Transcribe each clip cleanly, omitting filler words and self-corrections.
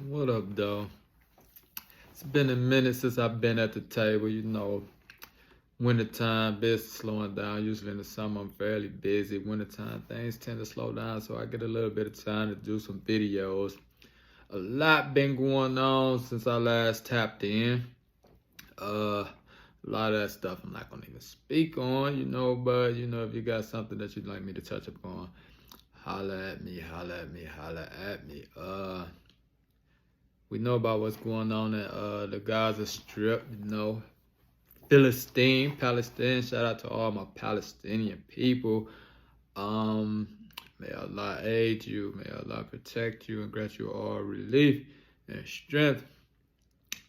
What up, though? It's been a minute since I've been at the table. Wintertime, business slowing down. Usually in the summer, I'm fairly busy. Wintertime, things tend to slow down, so I get a little bit of time to do some videos. A lot been going on since I last tapped in. A lot of that stuff I'm not gonna even speak on, but if you got something that you'd like me to touch upon, holla at me, holla at me, holla at me. We know about what's going on at the Gaza Strip, Palestine. Shout out to all my Palestinian people. May Allah aid you, may Allah protect you and grant you all relief and strength.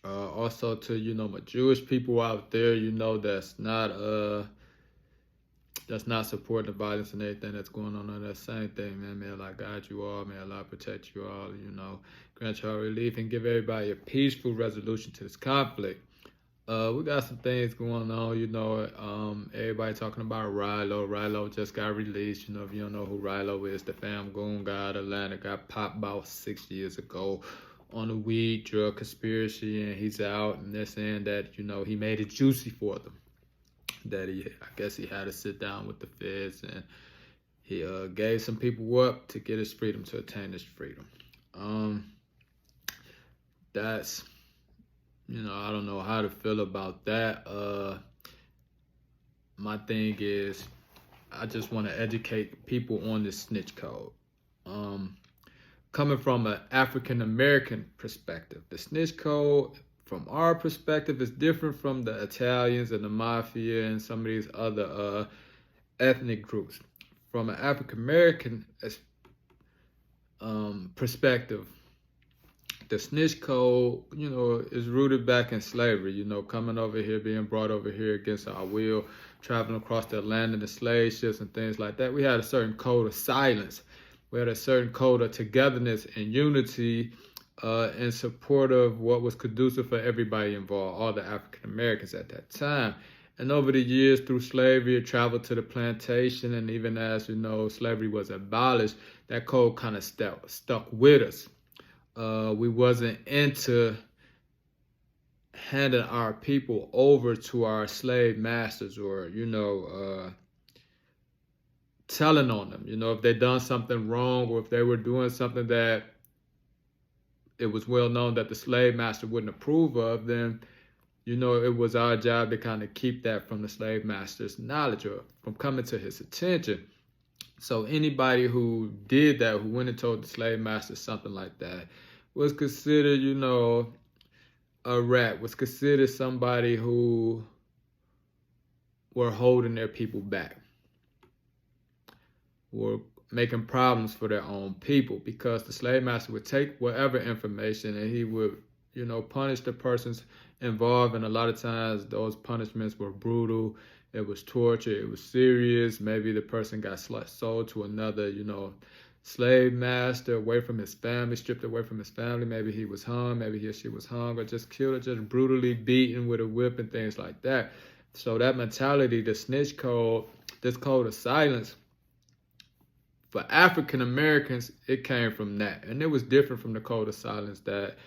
Also to my Jewish people out there, that's not supporting the violence and everything that's going on. That same thing, man. May Allah guide you all. May Allah protect you all. Grant you all relief and give everybody a peaceful resolution to this conflict. We got some things going on. Everybody talking about Ralo. Ralo just got released. If you don't know who Ralo is, the fam goon guy out of Atlanta got popped about 6 years ago on a weed drug conspiracy, and he's out, and they're saying that he made it juicy for them. That I guess he had to sit down with the feds, and he gave some people up to get his freedom, to attain his freedom. That's I don't know how to feel about that. My thing is, I just want to educate people on this snitch code. Coming from an African American perspective, the snitch code from our perspective is different from the Italians and the mafia and some of these other ethnic groups. From an African American perspective, the snitch code, is rooted back in slavery, coming over here, being brought over here against our will, traveling across the land in the slave ships and things like that. We had a certain code of silence. We had a certain code of togetherness and unity in support of what was conducive for everybody involved, all the African Americans at that time. And over the years, through slavery, it traveled to the plantation, and even as slavery was abolished, that code kind of stuck with us. We wasn't into handing our people over to our slave masters, or telling on them. If they done something wrong, or if they were doing something that it was well known that the slave master wouldn't approve of, then it was our job to kind of keep that from the slave master's knowledge or from coming to his attention. So anybody who did that, who went and told the slave master something like that, was considered, a rat, was considered somebody who were holding their people back, were making problems for their own people, because the slave master would take whatever information and he would, punish the persons involved. And a lot of times those punishments were brutal. It was torture. It was serious. Maybe the person got sold to another, slave master, away from his family, stripped away from his family. Maybe he was hung. Maybe he or she was hung, or just killed, or just brutally beaten with a whip and things like that. So that mentality, the snitch code, this code of silence, for African Americans, it came from that. And it was different from the code of silence that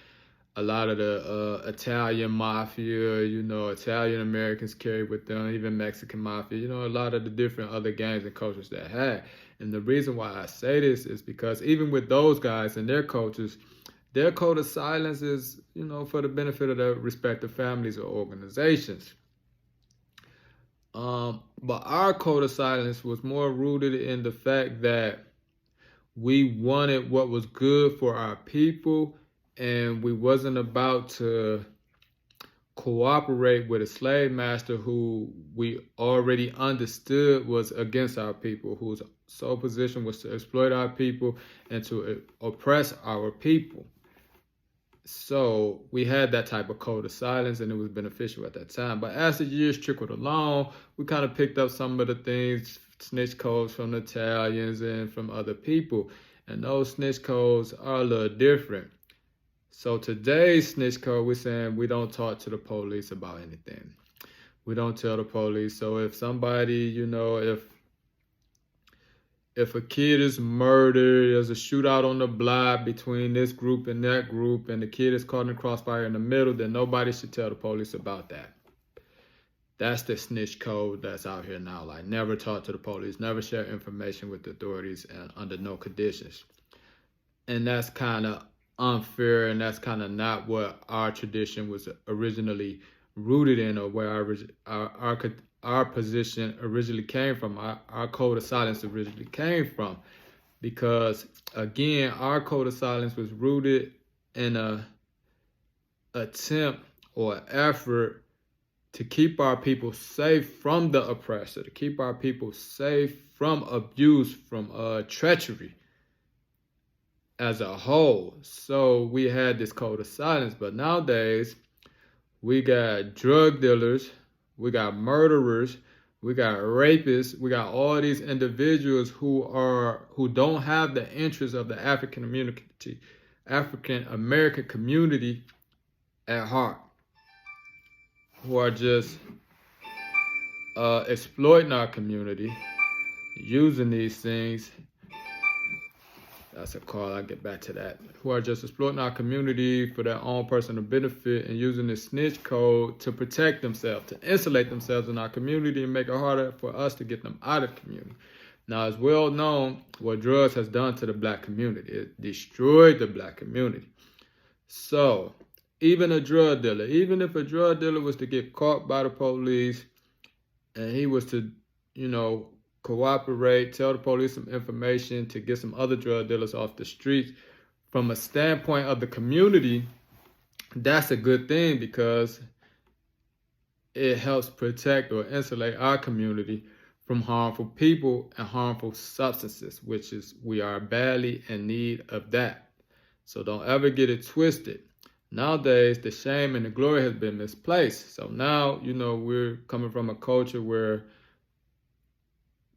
a lot of the Italian mafia, Italian Americans carried with them, even Mexican mafia, a lot of the different other gangs and cultures that had. And the reason why I say this is because even with those guys and their cultures, their code of silence is, for the benefit of their respective families or organizations. But our code of silence was more rooted in the fact that we wanted what was good for our people, and we wasn't about to cooperate with a slave master who we already understood was against our people, whose sole position was to exploit our people and to oppress our people. So we had that type of code of silence, and it was beneficial at that time. But as the years trickled along, we kind of picked up some of the things, snitch codes from the Italians and from other people. And those snitch codes are a little different. So today's snitch code, we're saying we don't talk to the police about anything. We don't tell the police. So if somebody, if a kid is murdered, there's a shootout on the block between this group and that group, and the kid is caught in the crossfire in the middle, then nobody should tell the police about that. That's the snitch code that's out here now. Like, never talk to the police, never share information with the authorities, and under no conditions. And that's kind of unfair, and that's kind of not what our tradition was originally rooted in, or where our position originally came from. Our code of silence originally came from, because again, our code of silence was rooted in a attempt or effort to keep our people safe from the oppressor, to keep our people safe from abuse, from treachery as a whole. So we had this code of silence. But nowadays, we got drug dealers, we got murderers, we got rapists, we got all these individuals who don't have the interests of the African American community at heart, who are just exploiting our community, using these things. That's a call, I'll get back to that. Who are just exploiting our community for their own personal benefit and using the snitch code to protect themselves, to insulate themselves in our community and make it harder for us to get them out of the community. Now, it's well known what drugs has done to the black community. It destroyed the black community. So, even if a drug dealer was to get caught by the police and he was to, cooperate, tell the police some information to get some other drug dealers off the streets, from a standpoint of the community, that's a good thing, because it helps protect or insulate our community from harmful people and harmful substances, which is, we are badly in need of that. So don't ever get it twisted. Nowadays, the shame and the glory has been misplaced. So now, we're coming from a culture where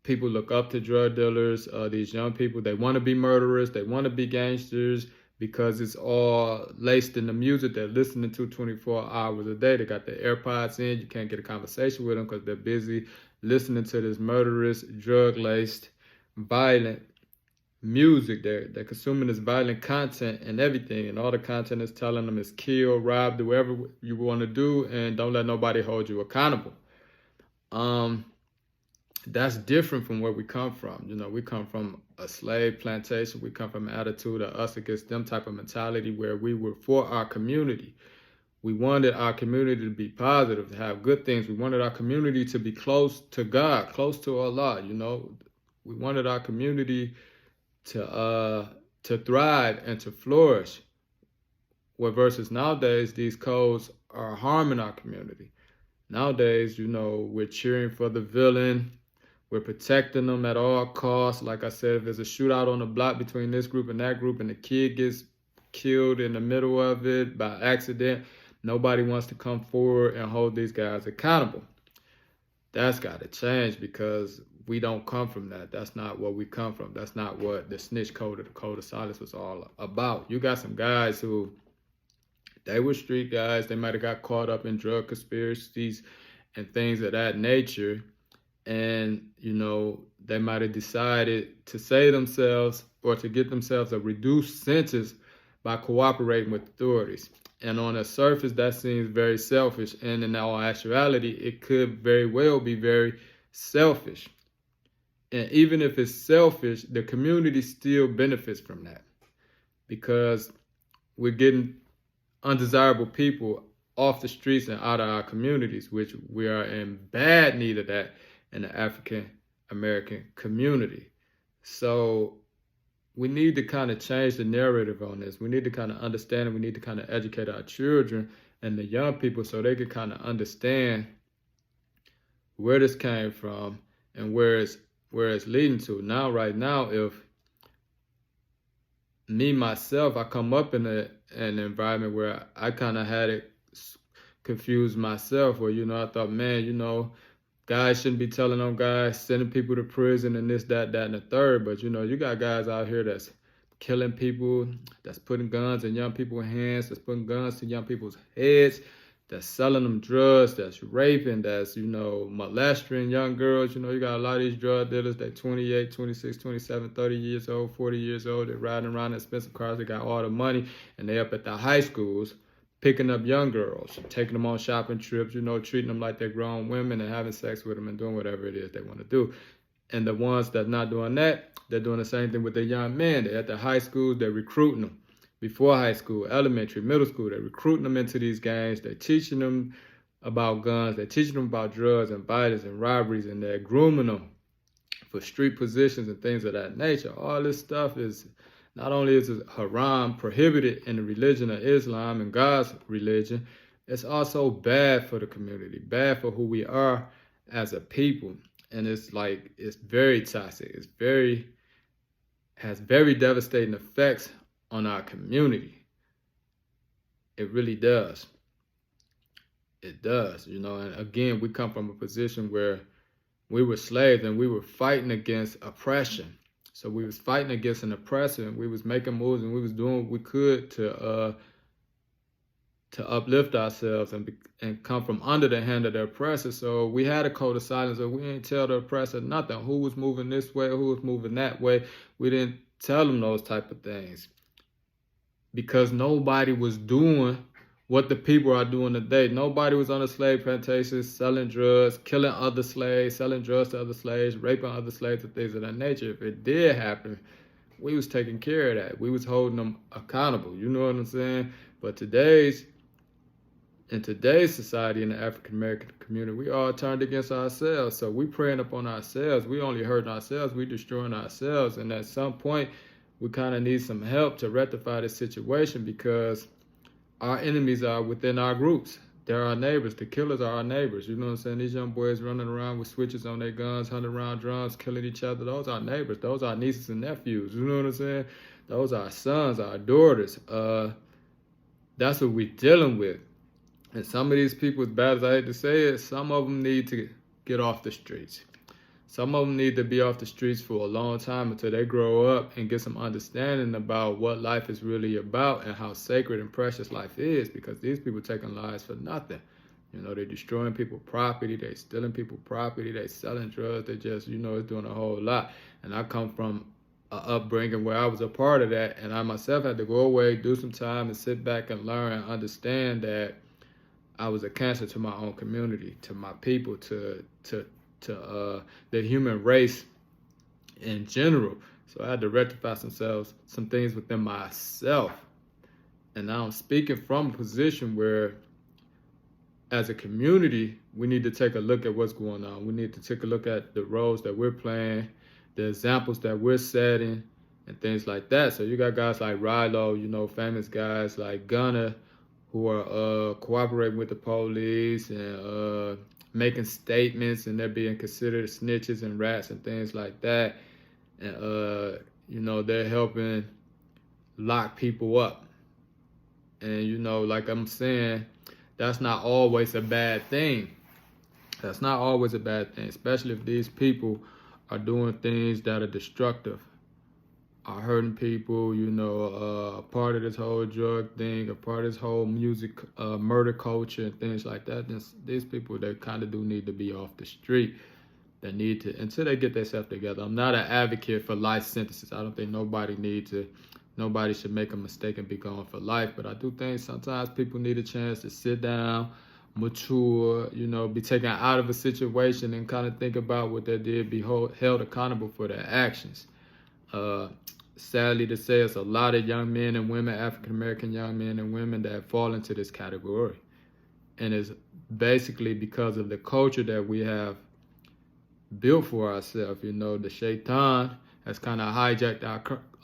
people look up to drug dealers, these young people. They want to be murderers, they want to be gangsters, because it's all laced in the music they're listening to 24 hours a day. They got their AirPods in. You can't get a conversation with them because they're busy listening to this murderous, drug-laced, violent music. They're consuming this violent content and everything, and all the content is telling them is kill, rob, do whatever you want to do, and don't let nobody hold you accountable. That's different from where we come from. We come from a slave plantation. We come from an attitude of us against them type of mentality, where we were for our community. We wanted our community to be positive, to have good things. We wanted our community to be close to God, close to Allah. We wanted our community to thrive and to flourish. Where versus nowadays, these codes are harming our community. Nowadays, we're cheering for the villain. We're protecting them at all costs. Like I said, if there's a shootout on the block between this group and that group and the kid gets killed in the middle of it by accident, nobody wants to come forward and hold these guys accountable. That's got to change, because we don't come from that. That's not what we come from. That's not what the snitch code or the code of silence was all about. You got some guys who, they were street guys. They might have got caught up in drug conspiracies and things of that nature. And, they might have decided to save themselves or to get themselves a reduced sentence by cooperating with authorities. And on the surface, that seems very selfish. And in all actuality, it could very well be very selfish. And even if it's selfish, the community still benefits from that, because we're getting undesirable people off the streets and out of our communities, which we are in bad need of that in the African American community. So we need to kind of change the narrative on this. We need to kind of understand, and we need to kind of educate our children and the young people so they can kind of understand where this came from and where it's leading to. Right now, if me, myself, I come up in an environment where I kind of had it confused myself, where, I thought, man, guys shouldn't be telling on guys, sending people to prison and this, that, and the third. But, you got guys out here that's killing people, that's putting guns in young people's hands, that's putting guns to young people's heads, that's selling them drugs, that's raping, that's, molesting young girls. You got a lot of these drug dealers that 28, 26, 27, 30 years old, 40 years old. They're riding around in expensive cars. They got all the money, and they up at the high schools picking up young girls, taking them on shopping trips, treating them like they're grown women and having sex with them and doing whatever it is they want to do. And the ones that's not doing that, they're doing the same thing with the young men. They're at the high schools, they're recruiting them. Before high school, elementary, middle school, they're recruiting them into these gangs. They're teaching them about guns. They're teaching them about drugs and violence and robberies, and they're grooming them for street positions and things of that nature. All this stuff is, not only is it haram, prohibited in the religion of Islam and God's religion, it's also bad for the community, bad for who we are as a people. And it's very toxic. Has very devastating effects on our community. It really does. It does, and again, we come from a position where we were slaves and we were fighting against oppression. So we was fighting against an oppressor, and we was making moves, and we was doing what we could to uplift ourselves and come from under the hand of the oppressor. So we had a code of silence, and we didn't tell the oppressor nothing. Who was moving this way, who was moving that way. We didn't tell them those type of things, because nobody was doing what the people are doing today. Nobody was on the slave plantations selling drugs, killing other slaves, selling drugs to other slaves, raping other slaves, and things of that nature. If it did happen, we was taking care of that. We was holding them accountable. You know what I'm saying? But in today's society, in the African American community, we all turned against ourselves. So we preying upon ourselves. We only hurting ourselves. We destroying ourselves. And at some point, we kind of need some help to rectify this situation, because our enemies are within our groups. They're our neighbors. The killers are our neighbors. You know what I'm saying? These young boys running around with switches on their guns, 100-round drums, killing each other. Those are neighbors. Those are nieces and nephews. You know what I'm saying? Those are our sons, our daughters. That's what we're dealing with. And some of these people, as bad as I hate to say it, some of them need to get off the streets. Some of them need to be off the streets for a long time until they grow up and get some understanding about what life is really about and how sacred and precious life is, because these people taking lives for nothing. They're destroying people's property, they stealing people's property, they selling drugs, they just, it's doing a whole lot. And I come from an upbringing where I was a part of that, and I myself had to go away, do some time, and sit back and learn and understand that I was a cancer to my own community, to my people, to the human race in general. So I had to rectify some things within myself. And now I'm speaking from a position where, as a community, we need to take a look at what's going on. We need to take a look at the roles that we're playing, the examples that we're setting, and things like that. So you got guys like Ralo, famous guys like Gunna, who are cooperating with the police and making statements, and they're being considered snitches and rats and things like that. And, they're helping lock people up. And, like I'm saying, that's not always a bad thing. That's not always a bad thing, especially if these people are doing things that are destructive, are hurting people, a part of this whole drug thing, a part of this whole music, murder culture and things like that. These people, they kind of do need to be off the street. They need to, until they get themselves together. I'm not an advocate for life sentences. I don't think nobody should make a mistake and be gone for life. But I do think sometimes people need a chance to sit down, mature, be taken out of a situation and kind of think about what they did, be held accountable for their actions. Sadly to say, it's a lot of young men and women, African-American young men and women, that fall into this category. And it's basically because of the culture that we have built for ourselves. The shaitan has kind of hijacked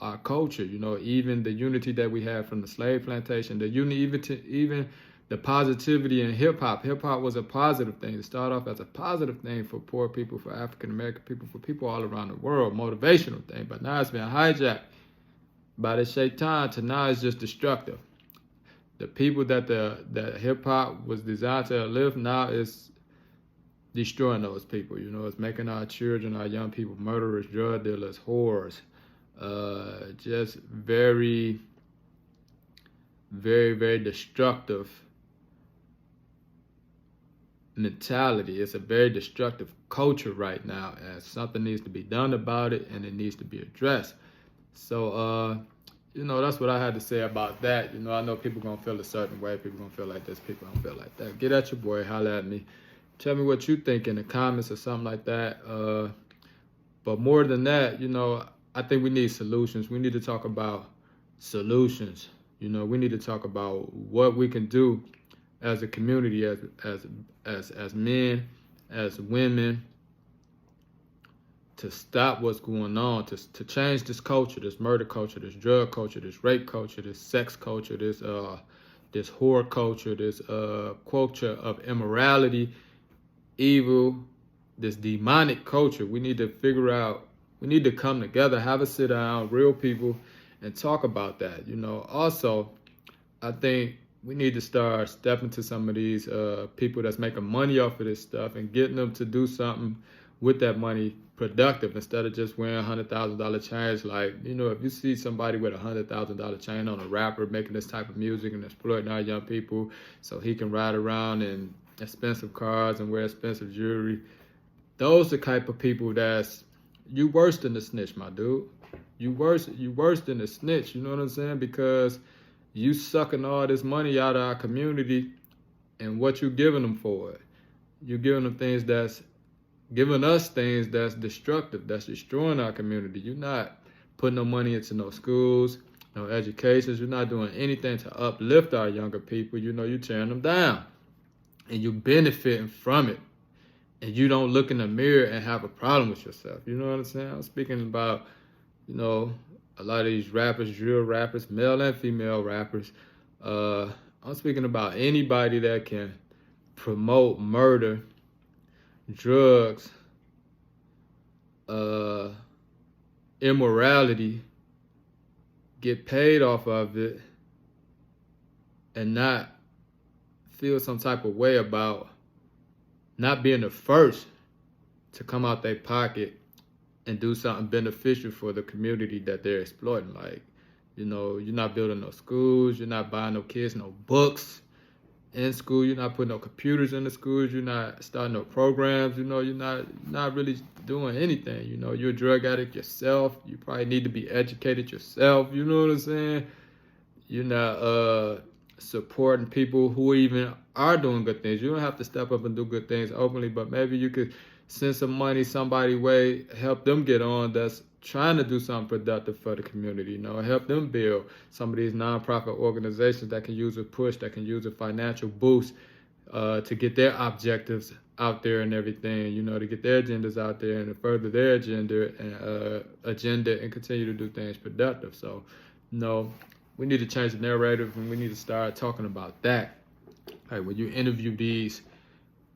our culture. Even the unity that we had from the slave plantation, even the positivity in hip-hop. Hip-hop was a positive thing. It started off as a positive thing for poor people, for African-American people, for people all around the world, motivational thing. But now it's been hijacked by the shaitan to now it's just destructive. The people that hip-hop was designed to live, now it's destroying those people. It's making our children, our young people, murderers, drug dealers, whores. Just very, very, very destructive mentality. It's a very destructive culture right now, and something needs to be done about it, and it needs to be addressed. So, that's what I had to say about that. I know people gonna feel a certain way. People gonna feel like this. People gonna feel like that. Get at your boy. Holla at me. Tell me what you think in the comments or something like that. But more than that, I think we need solutions. We need to talk about solutions. We need to talk about what we can do as a community, as men, as women, to stop what's going on, to change this culture, this murder culture, this drug culture, this rape culture, this sex culture, this whore culture, this culture of immorality, evil, this demonic culture. We need to figure out, we need to come together, have a sit down, real people, and talk about that. Also, I think we need to start stepping to some of these people that's making money off of this stuff and getting them to do something with that money productive, instead of just wearing $100,000 chains. Like, if you see somebody with $100,000 chain on, a rapper making this type of music and exploiting our young people so he can ride around in expensive cars and wear expensive jewelry, those are the type of people you worse than the snitch, my dude. You worse than the snitch, you know what I'm saying? Because you sucking all this money out of our community, and what you giving them for it? You're giving them things giving us things that's destructive, that's destroying our community. You're not putting no money into no schools, no educations. You're not doing anything to uplift our younger people. You're tearing them down, and you're benefiting from it. And you don't look in the mirror and have a problem with yourself. You know what I'm saying? I'm speaking about, a lot of these rappers, drill rappers, male and female rappers. I'm speaking about anybody that can promote murder, drugs, immorality, get paid off of it, and not feel some type of way about not being the first to come out their pocket and do something beneficial for the community that they're exploiting. Like, you're not building no schools, you're not buying no kids no books in school, you're not putting no computers in the schools, you're not starting no programs, you're not really doing anything. You're a drug addict yourself, you probably need to be educated yourself, you know what I'm saying? You're not supporting people who even are doing good things. You don't have to step up and do good things openly, but maybe you could send some money somebody way, help them get on that's trying to do something productive for the community, help them build some of these nonprofit organizations that can use a push, that can use a financial boost to get their objectives out there and everything, to get their agendas out there and to further their agenda and continue to do things productive. So, we need to change the narrative, and we need to start talking about that. Like, when you interview these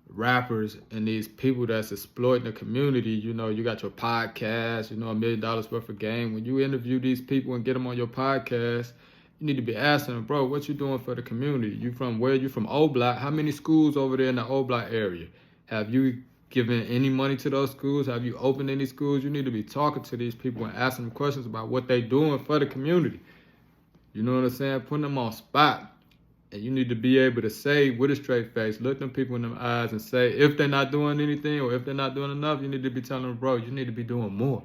rappers and these people that's exploiting the community, you got your podcast, $1 million worth of game. When you interview these people and get them on your podcast, you need to be asking them, bro, what you doing for the community? You from where? You from O Block? How many schools over there in the O Block area? Have you given any money to those schools? Have you opened any schools? You need to be talking to these people and asking them questions about what they doing for the community. You know what I'm saying? Putting them on spot. And you need to be able to say with a straight face, look them people in them eyes and say, if they're not doing anything or if they're not doing enough, you need to be telling them, bro, you need to be doing more.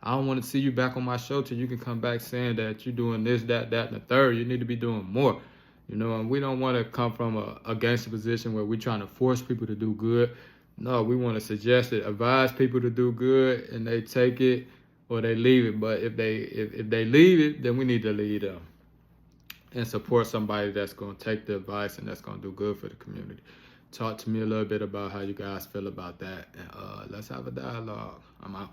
I don't want to see you back on my show till you can come back saying that you're doing this, that, and the third. You need to be doing more. And we don't want to come from a gangster position where we're trying to force people to do good. No, we want to suggest it, advise people to do good, and they take it or they leave it. But if they leave it, then we need to lead them and support somebody that's going to take the advice and that's going to do good for the community. Talk to me a little bit about how you guys feel about that, and let's have a dialogue. I'm out.